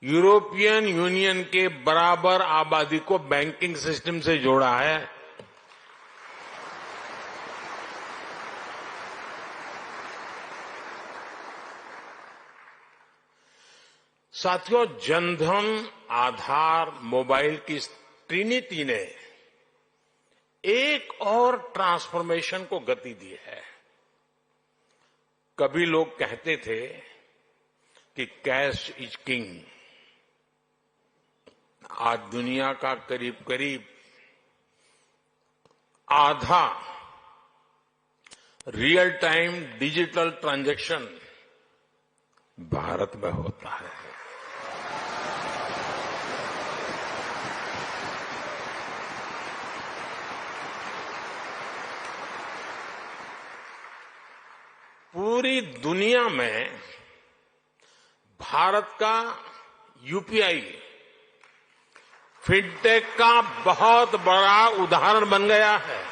European union के बराबर आबादी को बैंकिंग सिस्टम से जोड़ा है। साथियों, जनधन, आधार, मोबाइल की ट्रिनिटी ने एक और ट्रांसफॉर्मेशन को गति दी है। कभी लोग कहते थे कि कैश इज किंग। आज दुनिया का करीब करीब आधा real time digital transaction Bharat में होता है। पूरी दुनिया में भारत का यूपीआई फिनटेक का बहुत बड़ा उदाहरण बन गया है।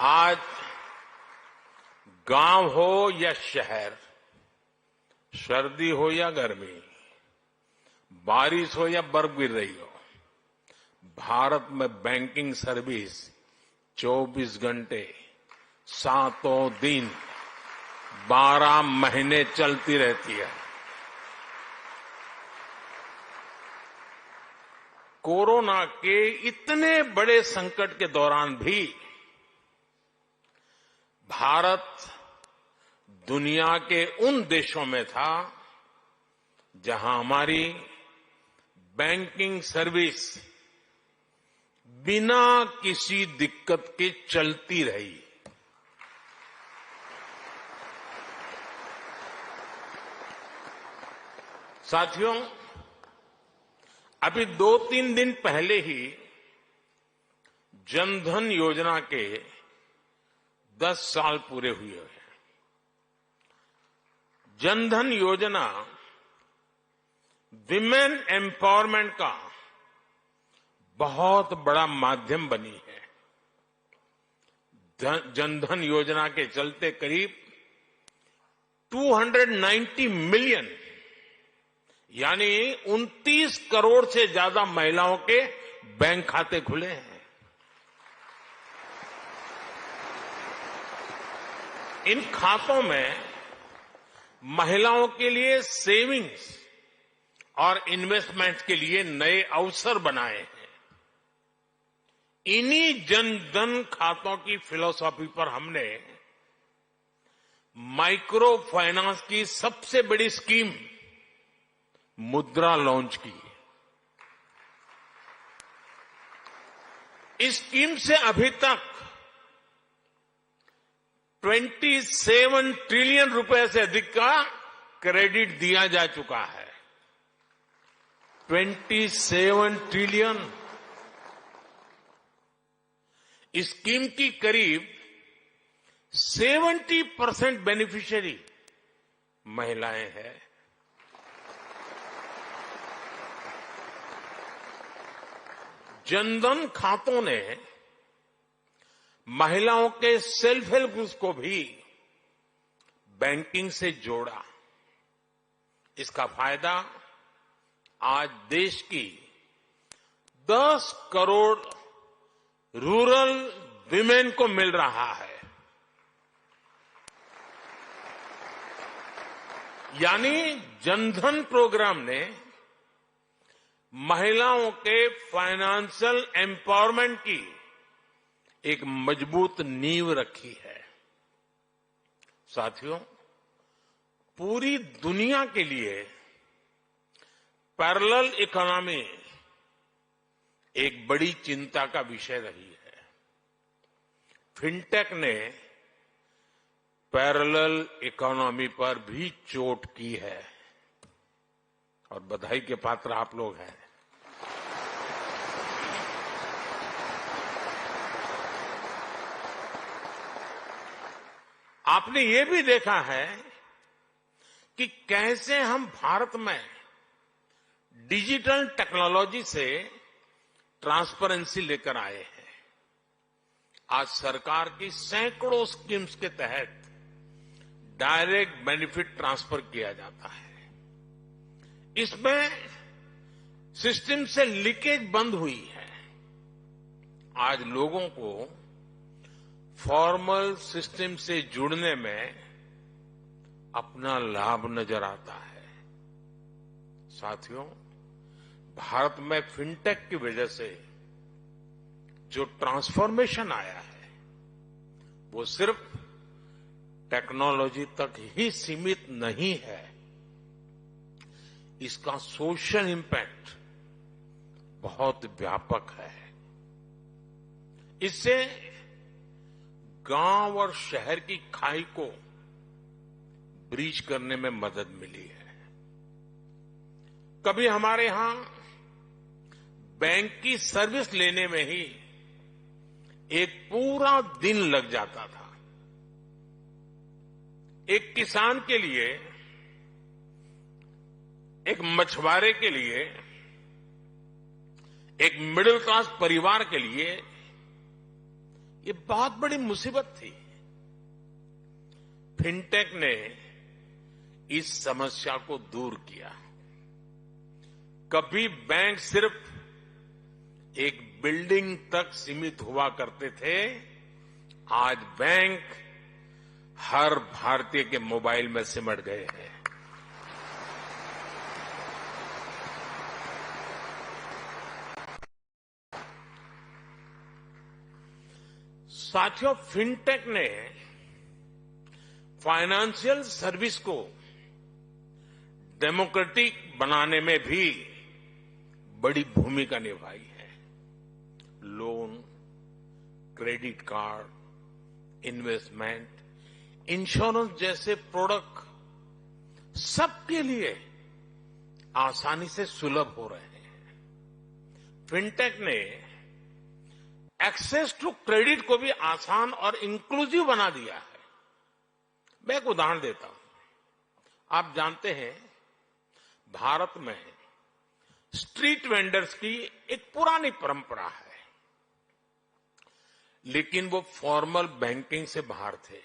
आज गांव हो या शहर, सर्दी हो या गर्मी, बारिश हो या बर्फ गिर रही हो, भारत में बैंकिंग सर्विस 24 घंटे, 7 दिन, 12 महीने चलती रहती है। कोरोना के इतने बड़े संकट के दौरान भी भारत दुनिया के उन देशों में था जहां हमारी बैंकिंग सर्विस बिना किसी दिक्कत के चलती रही। साथियों, अभी 2-3 दिन पहले ही जनधन योजना के 10 साल पूरे हुए हैं। जनधन योजना विमेन एम्पावरमेंट का बहुत बड़ा माध्यम बनी है। जनधन योजना के चलते करीब 290 मिलियन यानी 29 करोड़ से ज्यादा महिलाओं के बैंक खाते खुले हैं। इन खातों में महिलाओं के लिए सेविंग्स और इन्वेस्टमेंट के लिए नए अवसर बनाए हैं। इन्हीं जनधन खातों की फिलॉसफी पर हमने माइक्रो फाइनेंस की सबसे बड़ी स्कीम मुद्रा लॉन्च की। इस स्कीम से अभी तक 27 ट्रिलियन रुपए से अधिक का क्रेडिट दिया जा चुका है। 27 ट्रिलियन। इस स्कीम की करीब 70% बेनिफिशियरी महिलाएं हैं। जनधन खातों ने महिलाओं के सेल्फ हेल्प ग्रुप्स को भी बैंकिंग से जोड़ा। इसका फायदा आज देश की 10 करोड़ रूरल विमेन को मिल रहा है। यानी जनधन प्रोग्राम ने महिलाओं के फाइनेंशियल एम्पावरमेंट की एक मजबूत नींव रखी है। साथियों, पूरी दुनिया के लिए पैरेलल इकोनॉमी एक बड़ी चिंता का विषय रही है। फिनटेक ने पैरेलल इकोनॉमी पर भी चोट की है और बधाई के पात्र आप लोग हैं। आपने ये भी देखा है कि कैसे हम भारत में डिजिटल टेक्नोलॉजी से ट्रांसपेरेंसी लेकर आए हैं। आज सरकार की सैकड़ों स्कीम्स के तहत डायरेक्ट बेनिफिट ट्रांसफर किया जाता है। इसमें सिस्टम से लीकेज बंद हुई है। आज लोगों को फॉर्मल सिस्टम से जुड़ने में अपना लाभ नजर आता है। साथियों, भारत में फिनटेक की वजह से जो ट्रांसफॉर्मेशन आया है वो सिर्फ टेक्नोलॉजी तक ही सीमित नहीं है। इसका सोशल इंपैक्ट बहुत व्यापक है। इससे गांव और शहर की खाई को ब्रीच करने में मदद मिली है। कभी हमारे यहां बैंक की सर्विस लेने में ही एक पूरा दिन लग जाता था। एक किसान के लिए, एक मछुआरे के लिए, एक मिडिल क्लास परिवार के लिए ये बहुत बड़ी मुसीबत थी। फिनटेक ने इस समस्या को दूर किया। कभी बैंक सिर्फ एक बिल्डिंग तक सीमित हुआ करते थे, आज बैंक हर भारतीय के मोबाइल में सिमट गए हैं। साथियों, फिनटेक ने फाइनेंशियल सर्विस को डेमोक्रेटिक बनाने में भी बड़ी भूमिका निभाई है। Loan, credit card, investment, insurance जैसे प्रोडक्ट सबके लिए आसानी से सुलभ हो रहे हैं। फिनटेक ने एक्सेस टू क्रेडिट को भी आसान और इंक्लूसिव बना दिया है। मैं एक उदाहरण देता हूं। आप जानते हैं, भारत में स्ट्रीट वेंडर्स की एक पुरानी परंपरा है, लेकिन वो फॉर्मल बैंकिंग से बाहर थे।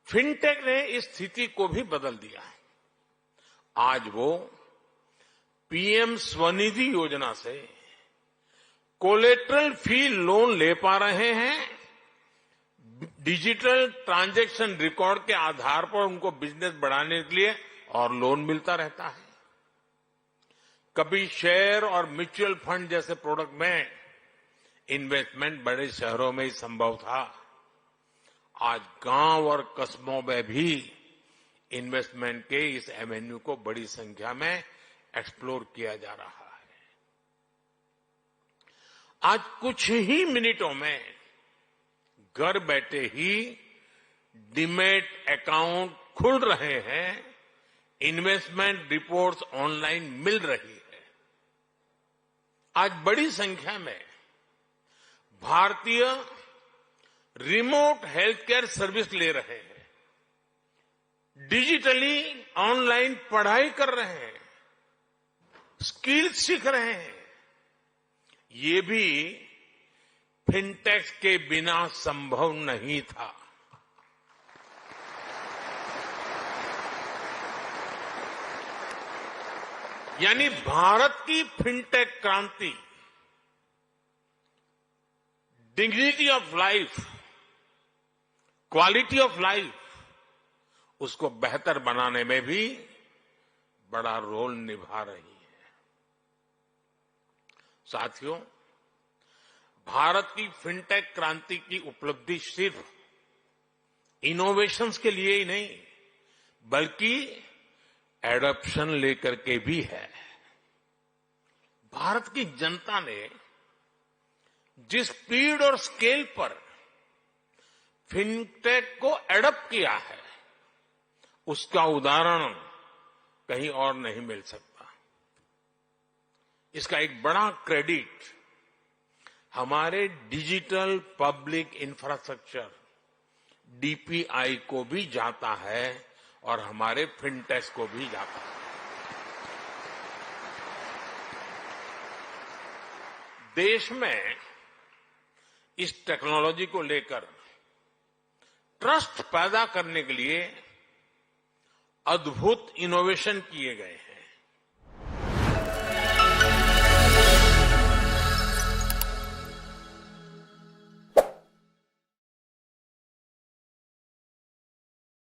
फिनटेक ने इस स्थिति को भी बदल दिया है। आज वो पीएम स्वनिधि योजना से कोलेटरल फ्री लोन ले पा रहे हैं। डिजिटल ट्रांजैक्शन रिकॉर्ड के आधार पर उनको बिजनेस बढ़ाने के लिए और लोन मिलता रहता है। कभी शेयर और म्यूचुअल फंड जैसे प्रोडक्ट में इन्वेस्टमेंट बड़े शहरों में ही संभव था। आज गांव और कस्बों में भी इन्वेस्टमेंट के इस एवेन्यू को बड़ी संख्या में एक्सप्लोर किया जा रहा है। आज कुछ ही मिनटों में घर बैठे ही डीमैट अकाउंट खुल रहे हैं, इन्वेस्टमेंट रिपोर्ट्स ऑनलाइन मिल रही है। आज बड़ी संख्या में भारतीय रिमोट हेल्थ केयर सर्विस ले रहे हैं, डिजिटली ऑनलाइन पढ़ाई कर रहे हैं, स्किल्स सीख रहे हैं। ये भी फिनटेक के बिना संभव नहीं था। यानी भारत की फिनटेक क्रांति dignity of life, quality of life, उसको बेहतर बनाने में भी बड़ा रोल निभा रही है। साथियों, भारत की फिनटेक क्रांति की उपलब्धि सिर्फ इनोवेशंस के लिए ही नहीं, बल्कि एडॉप्शन लेकर के भी है। भारत की जनता ने जिस स्पीड और स्केल पर फिनटेक को एडॉप्ट किया है, उसका उदाहरण कहीं और नहीं मिल सकता। इसका एक बड़ा क्रेडिट हमारे डिजिटल पब्लिक इंफ्रास्ट्रक्चर डीपीआई को भी जाता है और हमारे फिनटेक को भी जाता है। देश में इस टेक्नोलॉजी को लेकर ट्रस्ट पैदा करने के लिए अद्भुत इनोवेशन किए गए हैं।